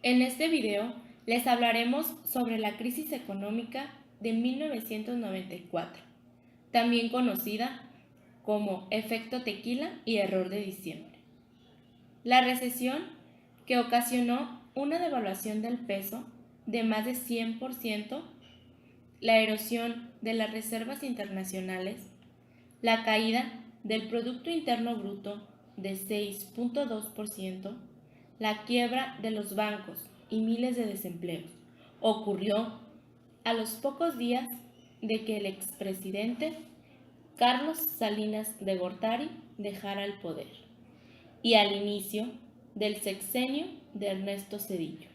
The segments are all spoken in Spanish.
En este video les hablaremos sobre la crisis económica de 1994, también conocida como efecto tequila y error de diciembre. La recesión que ocasionó una devaluación del peso de más de 100%, la erosión de las reservas internacionales, la caída del Producto Interno Bruto de 6.2%, la quiebra de los bancos y miles de desempleos ocurrió a los pocos días de que el expresidente Carlos Salinas de Gortari dejara el poder y al inicio del sexenio de Ernesto Zedillo.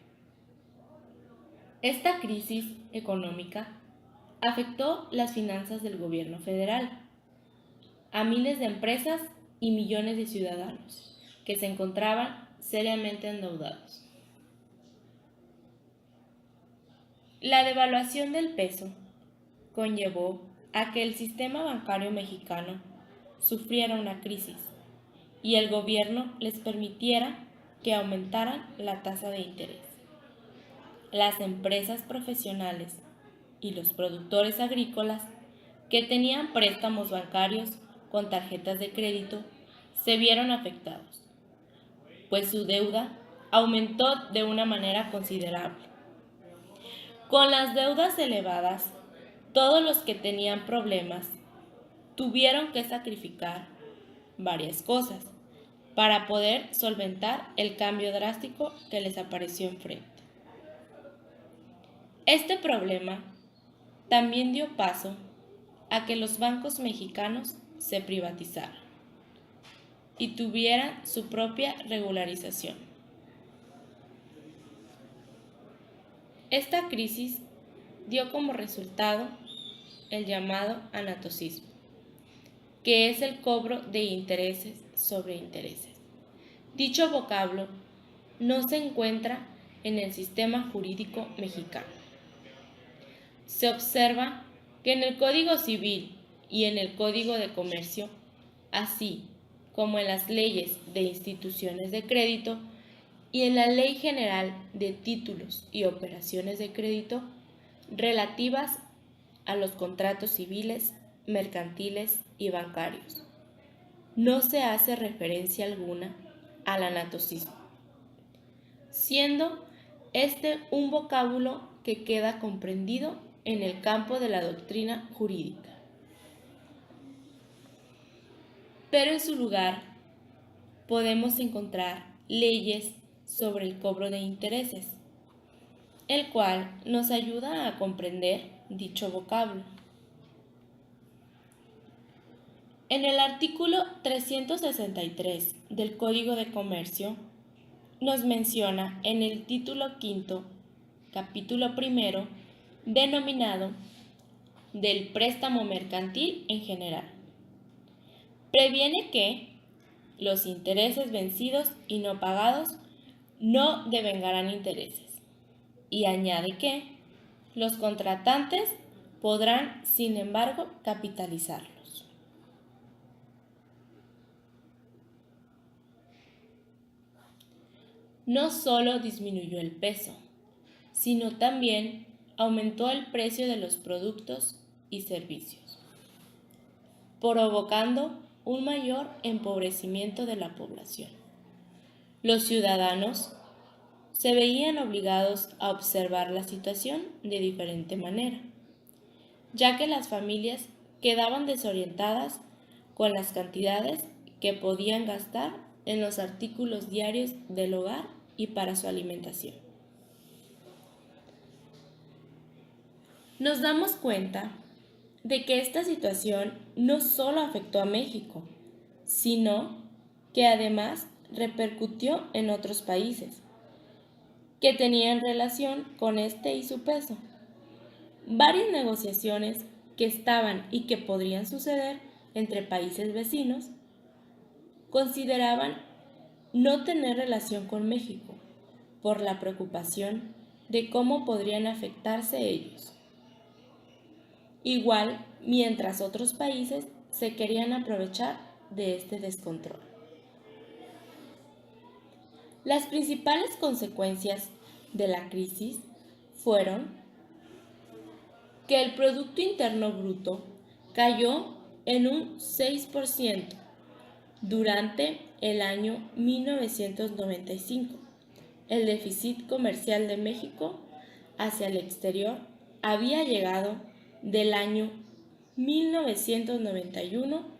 Esta crisis económica afectó las finanzas del gobierno federal, a miles de empresas y millones de ciudadanos que se encontraban seriamente endeudados. La devaluación del peso conllevó a que el sistema bancario mexicano sufriera una crisis y el gobierno les permitiera que aumentaran la tasa de interés. Las empresas profesionales y los productores agrícolas que tenían préstamos bancarios con tarjetas de crédito se vieron afectados, pues su deuda aumentó de una manera considerable. Con las deudas elevadas, todos los que tenían problemas tuvieron que sacrificar varias cosas para poder solventar el cambio drástico que les apareció enfrente. Este problema también dio paso a que los bancos mexicanos se privatizaran y tuvieran su propia regularización. Esta crisis dio como resultado el llamado anatocismo, que es el cobro de intereses sobre intereses. Dicho vocablo no se encuentra en el sistema jurídico mexicano. Se observa que en el Código Civil y en el Código de Comercio, así como en las leyes de instituciones de crédito y en la Ley General de Títulos y Operaciones de Crédito relativas a los contratos civiles, mercantiles y bancarios, no se hace referencia alguna al anatocismo, siendo este un vocábulo que queda comprendido en el campo de la doctrina jurídica. Pero en su lugar podemos encontrar leyes sobre el cobro de intereses, el cual nos ayuda a comprender dicho vocablo. En el artículo 363 del Código de Comercio nos menciona en el título quinto, capítulo primero, denominado del préstamo mercantil en general. Previene que los intereses vencidos y no pagados no devengarán intereses y añade que los contratantes podrán, sin embargo, capitalizarlos. No solo disminuyó el peso, sino también aumentó el precio de los productos y servicios, provocando un mayor empobrecimiento de la población. Los ciudadanos se veían obligados a observar la situación de diferente manera, ya que las familias quedaban desorientadas con las cantidades que podían gastar en los artículos diarios del hogar y para su alimentación. Nos damos cuenta de que esta situación no solo afectó a México, sino que además repercutió en otros países que tenían relación con este y su peso. Varias negociaciones que estaban y que podrían suceder entre países vecinos consideraban no tener relación con México por la preocupación de cómo podrían afectarse ellos. Igual, mientras otros países se querían aprovechar de este descontrol. Las principales consecuencias de la crisis fueron que el Producto Interno Bruto cayó en un 6% durante el año 1995. El déficit comercial de México hacia el exterior había llegado del año 1991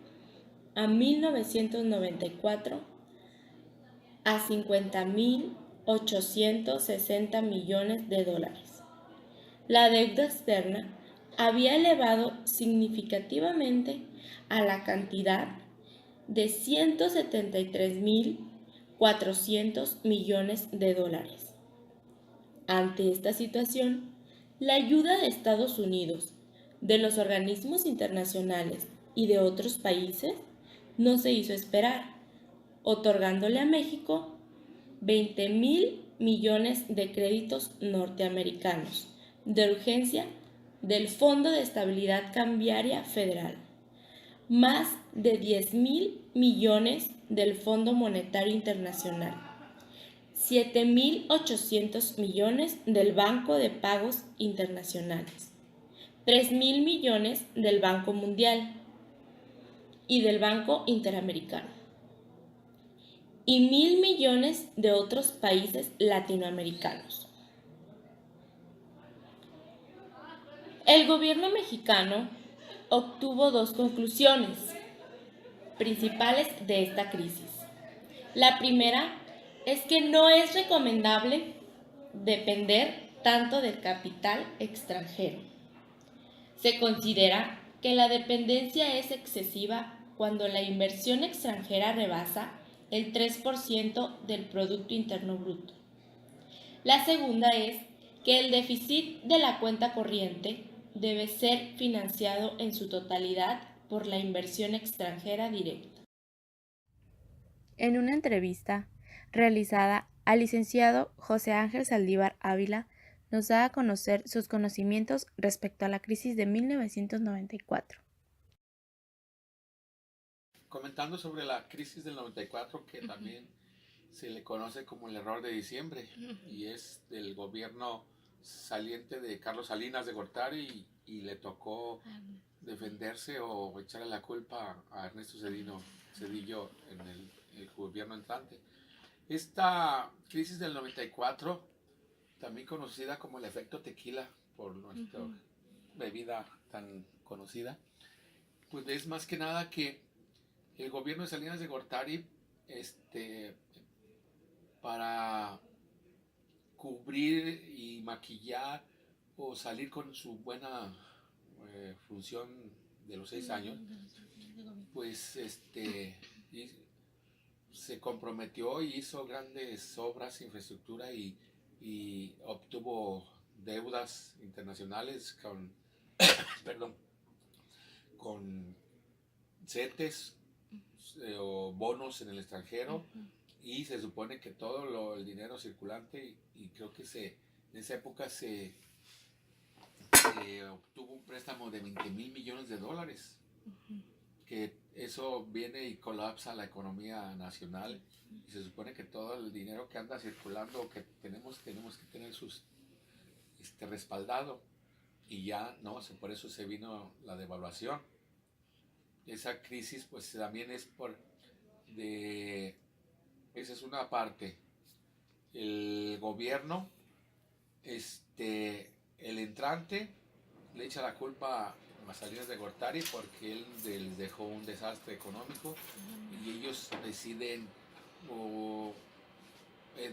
a 1994 a 50.860 millones de dólares. La deuda externa había elevado significativamente a la cantidad de 173.400 millones de dólares. Ante esta situación, la ayuda de Estados Unidos, de los organismos internacionales y de otros países no se hizo esperar, otorgándole a México 20.000 millones de créditos norteamericanos de urgencia del Fondo de Estabilidad Cambiaria Federal, más de 10.000 millones del Fondo Monetario Internacional, 7.800 millones del Banco de Pagos Internacionales, 3.000 millones del Banco Mundial y del Banco Interamericano, y 1.000 millones de otros países latinoamericanos. El gobierno mexicano obtuvo dos conclusiones principales de esta crisis. La primera es que no es recomendable depender tanto del capital extranjero. Se considera que la dependencia es excesiva cuando la inversión extranjera rebasa el 3% del Producto Interno Bruto. La segunda es que el déficit de la cuenta corriente debe ser financiado en su totalidad por la inversión extranjera directa. En una entrevista realizada al licenciado José Ángel Saldívar Ávila, nos da a conocer sus conocimientos respecto a la crisis de 1994. Comentando sobre la crisis del 94, que también se le conoce como el error de diciembre, y es del gobierno saliente de Carlos Salinas de Gortari, y le tocó defenderse o echarle la culpa a Ernesto Zedillo en el gobierno entrante. Esta crisis del 94, también conocida como el efecto tequila por nuestra bebida tan conocida, pues es más que nada que el gobierno de Salinas de Gortari, para cubrir y maquillar o salir con su buena función de los 6 años, pues se comprometió y hizo grandes obras, infraestructura, y obtuvo deudas internacionales perdón, con CETES o bonos en el extranjero, y se supone que todo el dinero circulante, y creo que en esa época se obtuvo un préstamo de 20.000 millones de dólares, que eso viene y colapsa la economía nacional, y se supone que todo el dinero que anda circulando, que tenemos que tener sus respaldado, y ya no, por eso se vino la devaluación. Esa crisis pues también es esa es una parte. El gobierno, el entrante, le echa la culpa a Salinas de Gortari porque él les dejó un desastre económico, y ellos deciden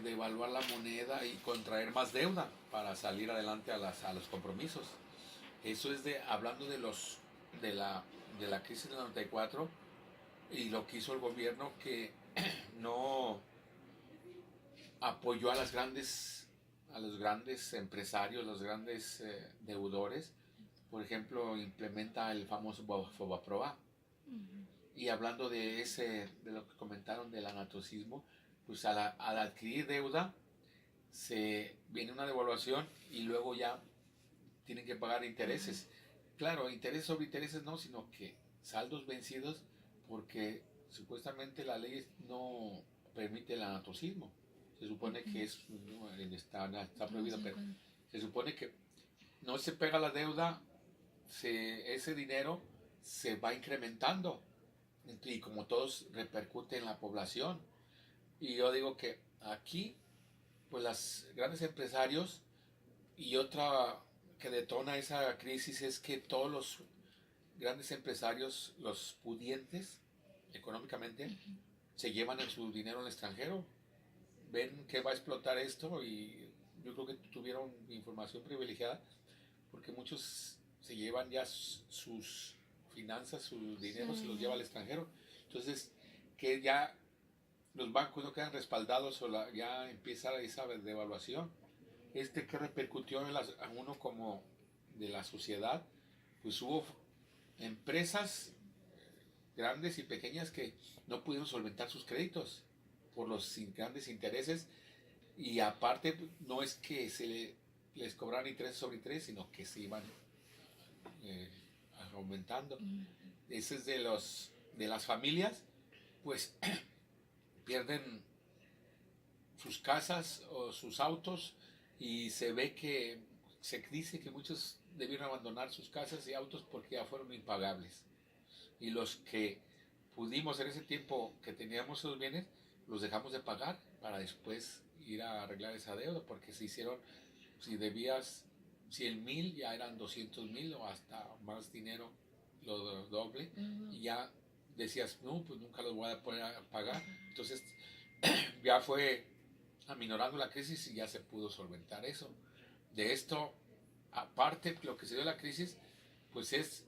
devaluar la moneda y contraer más deuda para salir adelante a los compromisos. Eso es hablando de la crisis del 94, y lo que hizo el gobierno, que no apoyó a los grandes empresarios, los grandes deudores. Por ejemplo, implementa el famoso Fobaproa. Y hablando de lo que comentaron del anatocismo, pues al adquirir deuda se viene una devaluación, y luego ya tienen que pagar intereses. Claro, intereses sobre intereses no, sino que saldos vencidos, porque supuestamente la ley no permite el anatocismo. se supone que es, ¿no? Está prohibido, pero se supone que no se pega la deuda, ese dinero se va incrementando y como todos repercute en la población. Y yo digo que aquí, pues los grandes empresarios y otra que detona esa crisis es que todos los grandes empresarios, los pudientes económicamente, se llevan su dinero al extranjero, ven que va a explotar esto y yo creo que tuvieron información privilegiada porque muchos se llevan ya sus finanzas, su dinero, se los lleva al extranjero. Entonces, que ya los bancos no quedan respaldados o ya empieza esa devaluación. Que repercutió en a uno como de la sociedad, pues hubo empresas grandes y pequeñas que no pudieron solventar sus créditos por los grandes intereses y aparte no es que les cobraran interés sobre interés, sino que se iban eh, aumentando. Ese es de las familias, pues pierden sus casas o sus autos y se ve que se dice que muchos debieron abandonar sus casas y autos porque ya fueron impagables. Y los que pudimos en ese tiempo que teníamos esos bienes, los dejamos de pagar para después ir a arreglar esa deuda, porque se hicieron, si debías 100,000, ya eran 200,000 o hasta más dinero, lo doble, y ya decías, no, pues nunca los voy a poder pagar. Entonces ya fue aminorando la crisis y ya se pudo solventar eso. De esto, aparte, lo que se dio la crisis, pues es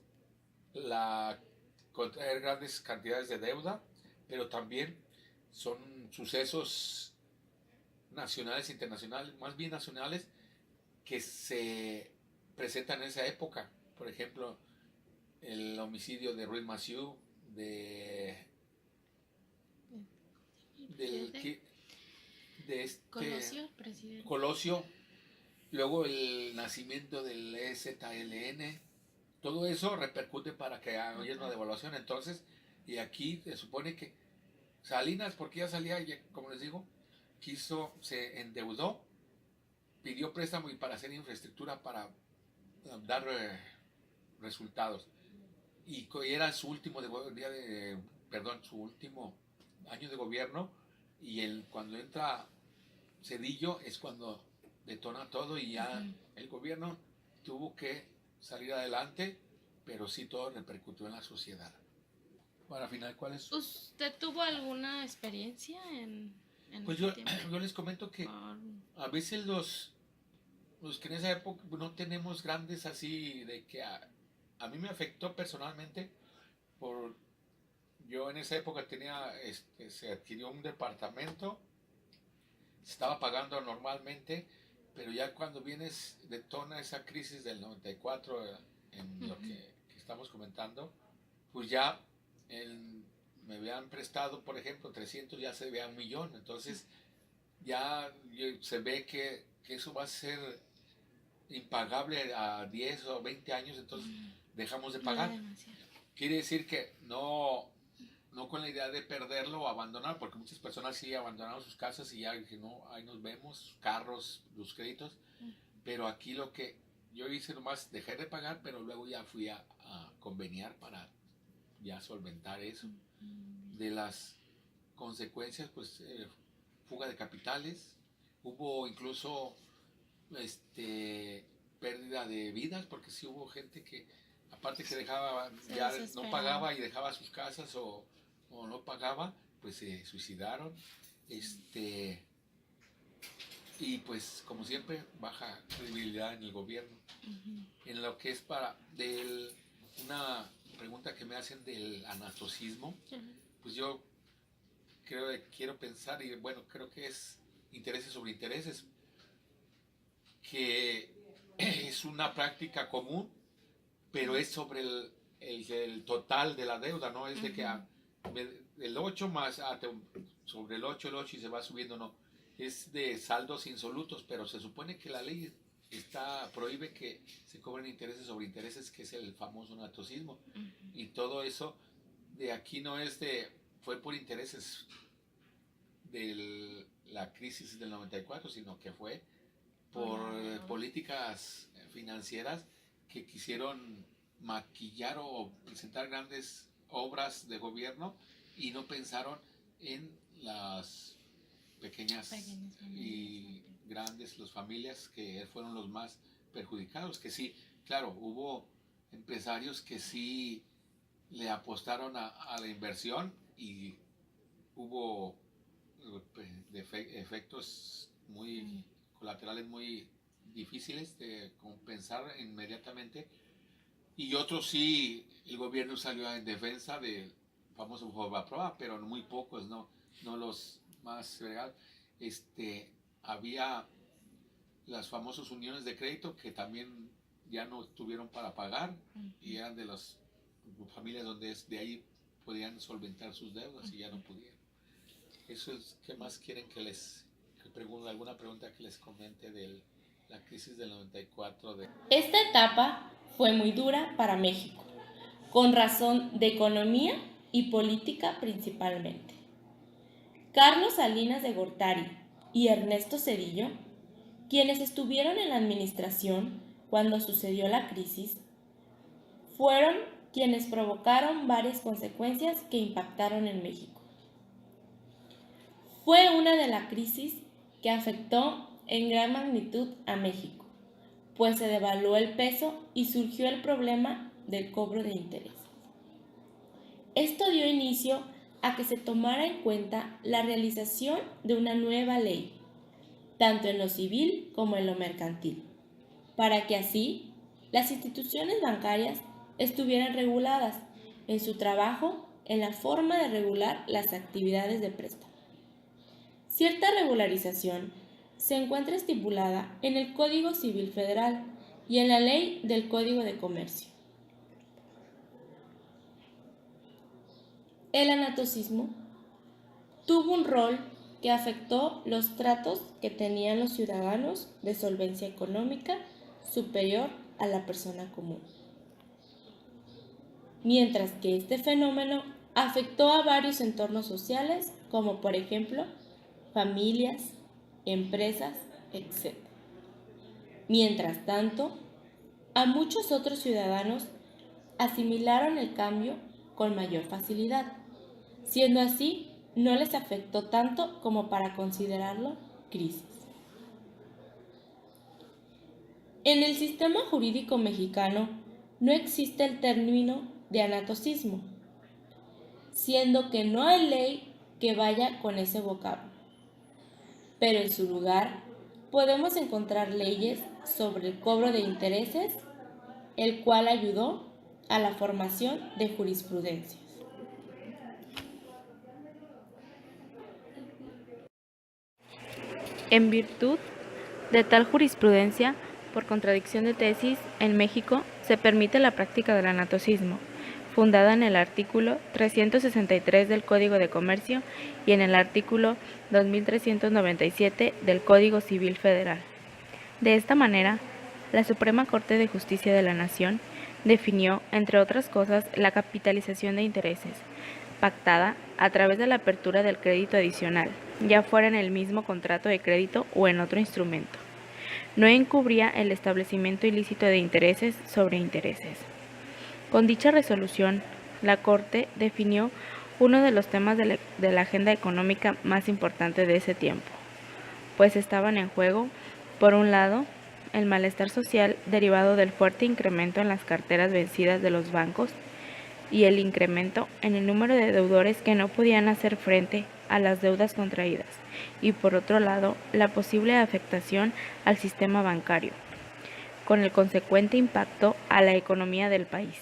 contraer grandes cantidades de deuda, pero también son sucesos nacionales e internacionales, más bien nacionales, que se presentan en esa época. Por ejemplo, el homicidio de Ruiz Massieu, Colosio, luego el nacimiento del EZLN, todo eso repercute para que haya una devaluación. Entonces, y aquí se supone que Salinas, porque ya salía, como les digo, se endeudó, pidió préstamo y para hacer infraestructura para dar resultados. Y era su último su último año de gobierno y cuando entra Cedillo es cuando detona todo y ya el gobierno tuvo que salir adelante, pero sí todo repercutió en la sociedad. Para final, ¿cuál es? ¿Usted tuvo alguna experiencia pues yo les comento que a veces los que en esa época no tenemos grandes así de que a mí me afectó personalmente yo en esa época se adquirió un departamento, se estaba pagando normalmente, pero ya cuando detona esa crisis del 94 en lo que estamos comentando, pues ya me habían prestado, por ejemplo, 300, ya se vea 1,000,000, entonces ya se ve que eso va a ser impagable a 10 o 20 años, entonces dejamos de pagar. Quiere decir que no con la idea de perderlo o abandonar, porque muchas personas sí abandonaron sus casas y ya dije, no, ahí nos vemos, carros, los créditos, pero aquí lo que yo hice nomás, dejé de pagar, pero luego ya fui a conveniar para ya solventar eso. De las consecuencias, pues fuga de capitales, hubo incluso pérdida de vidas, porque sí hubo gente que aparte que dejaba, ya no pagaba y dejaba sus casas o no pagaba, pues se suicidaron. Y pues como siempre, baja credibilidad en el gobierno. En lo que es una pregunta que me hacen del anatocismo, pues yo quiero pensar, y bueno, creo que es intereses sobre intereses, que es una práctica común, pero es sobre el total de la deuda, no es de que el 8 más sobre el 8 y se va subiendo, no, es de saldos insolutos, pero se supone que la ley prohíbe que se cobren intereses sobre intereses, que es el famoso anatocismo, y todo eso de aquí no fue por intereses de la crisis del 94, sino que fue por políticas financieras que quisieron maquillar o presentar grandes obras de gobierno y no pensaron en las pequeñas y grandes, las familias que fueron los más perjudicados, que sí, claro, hubo empresarios que sí le apostaron a la inversión y hubo efectos muy colaterales muy difíciles de compensar inmediatamente, y otros sí, el gobierno salió en defensa del famoso Fobaproa, pero muy pocos, no los más regados. Había las famosas uniones de crédito que también ya no tuvieron para pagar y eran de las familias donde de ahí podían solventar sus deudas y ya no pudieron. Eso es, ¿qué más quieren que les pregunte? ¿Alguna pregunta que les comente de la crisis del 94? Esta etapa fue muy dura para México, con razón de economía y política principalmente. Carlos Salinas de Gortari y Ernesto Zedillo, quienes estuvieron en la administración cuando sucedió la crisis, fueron quienes provocaron varias consecuencias que impactaron en México. Fue una de las crisis que afectó en gran magnitud a México, pues se devaluó el peso y surgió el problema del cobro de intereses. Esto dio inicio a que se tomara en cuenta la realización de una nueva ley, tanto en lo civil como en lo mercantil, para que así las instituciones bancarias estuvieran reguladas en su trabajo en la forma de regular las actividades de préstamo. Cierta regularización se encuentra estipulada en el Código Civil Federal y en la Ley del Código de Comercio. El anatocismo tuvo un rol que afectó los tratos que tenían los ciudadanos de solvencia económica superior a la persona común. Mientras que este fenómeno afectó a varios entornos sociales, como por ejemplo familias, empresas, etc. Mientras tanto, a muchos otros ciudadanos asimilaron el cambio con mayor facilidad, siendo así, no les afectó tanto como para considerarlo crisis. En el sistema jurídico mexicano no existe el término de anatocismo, siendo que no hay ley que vaya con ese vocablo, pero en su lugar podemos encontrar leyes sobre el cobro de intereses, el cual ayudó a la formación de jurisprudencias. En virtud de tal jurisprudencia, por contradicción de tesis, en México se permite la práctica del anatocismo, fundada en el artículo 363 del Código de Comercio y en el artículo 2397 del Código Civil Federal. De esta manera, la Suprema Corte de Justicia de la Nación definió, entre otras cosas, la capitalización de intereses, pactada a través de la apertura del crédito adicional, ya fuera en el mismo contrato de crédito o en otro instrumento. No encubría el establecimiento ilícito de intereses sobre intereses. Con dicha resolución, la Corte definió uno de los temas de la agenda económica más importante de ese tiempo, pues estaban en juego, por un lado, el malestar social derivado del fuerte incremento en las carteras vencidas de los bancos y el incremento en el número de deudores que no podían hacer frente a las deudas contraídas, y por otro lado, la posible afectación al sistema bancario, con el consecuente impacto a la economía del país.